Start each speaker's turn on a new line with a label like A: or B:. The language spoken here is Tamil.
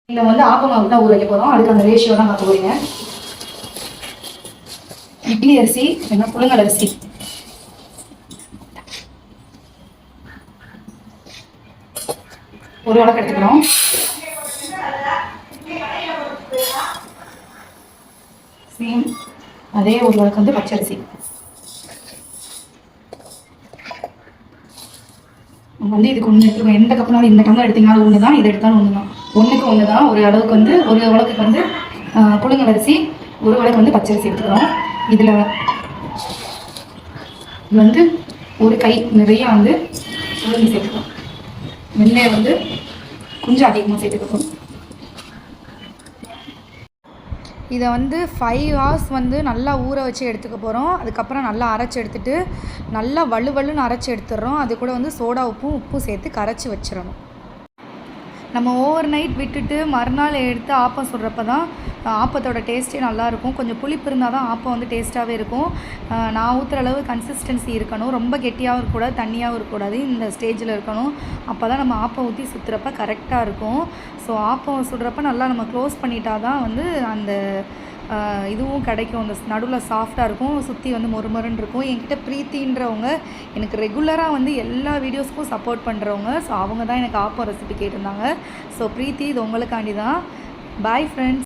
A: இதில் வந்து ஆப்பம் மாவு தான் ஊற வைக்க போகிறோம். அதுக்கு அந்த ரேஷியோ தான் பார்க்க போகிறீங்க. இட்லி அரிசி என்ன புழுங்கல் அரிசி ஒரு வழக்கு எடுத்துக்கிறோம். சேம் அதே ஒரு வழக்கு வந்து பச்சரிசி. வந்து இதுக்கு ஒன்று எடுத்துக்கணும். எந்த கப்புனாலும் இந்த டம்ளர் எடுத்தீங்கனாலும் ஒன்று தான், இதை எடுத்தாலும் ஒன்று தான். ஒன்றுக்கு ஒன்று தான். ஒரு அளவுக்கு வந்து ஒரு வழக்குக்கு வந்து புழுங்கல் அரிசி, ஒரு வழக்கு வந்து பச்சரிசி எடுத்துக்கிறோம். இதில் வந்து ஒரு கை நிறைய வந்து உளுந்து சேர்த்துக்கணும். வெண்ணெய் வந்து கொஞ்சம் அதிகமாக சேர்த்துக்கணும்.
B: இதை வந்து 5 hours வந்து நல்லா ஊற வச்சு எடுத்துக்க போகிறோம். அதுக்கப்புறம் நல்லா அரைச்சி எடுத்துகிட்டு நல்லா வலுவலுன்னு அரைச்சி எடுத்துடுறோம். அது கூட வந்து சோடா உப்பும் சேர்த்து கரைச்சி வச்சிடணும். நம்ம ஓவர் நைட் விட்டுட்டு மறுநாள் எடுத்து ஆப்பம் சுடுறப்ப தான் ஆப்பத்தோட டேஸ்ட்டே நல்லாயிருக்கும். கொஞ்சம் புளிப்பு இருந்தால் தான் ஆப்பம் வந்து டேஸ்ட்டாகவே இருக்கும். நான் ஊற்றுற அளவு கன்சிஸ்டன்சி இருக்கணும். ரொம்ப கெட்டியாகவும் இருக்கக்கூடாது, தண்ணியாகவும் இருக்கக்கூடாது. இந்த ஸ்டேஜில் இருக்கணும். அப்போ தான் நம்ம ஆப்பம் ஊற்றி சுற்றுறப்ப கரெக்டாக இருக்கும். ஸோ ஆப்பம் சுடுறப்ப நல்லா நம்ம க்ளோஸ் பண்ணிட்டா தான் வந்து அந்த இதுவும் கிடைக்கும். அந்த நடுவில் சாஃப்டாக இருக்கும், சுற்றி வந்து மொறுமொருன்னு இருக்கும். என்கிட்ட ப்ரீத்தின்றவங்க எனக்கு ரெகுலராக வந்து எல்லா வீடியோஸ்க்கும் சப்போர்ட் பண்ணுறவங்க. ஸோ அவங்க தான் எனக்கு ஆப்பம் ரெசிபி கேட்டிருந்தாங்க. ஸோ ப்ரீத்தி, இது உங்களுக்காண்டி தான். Bye friends.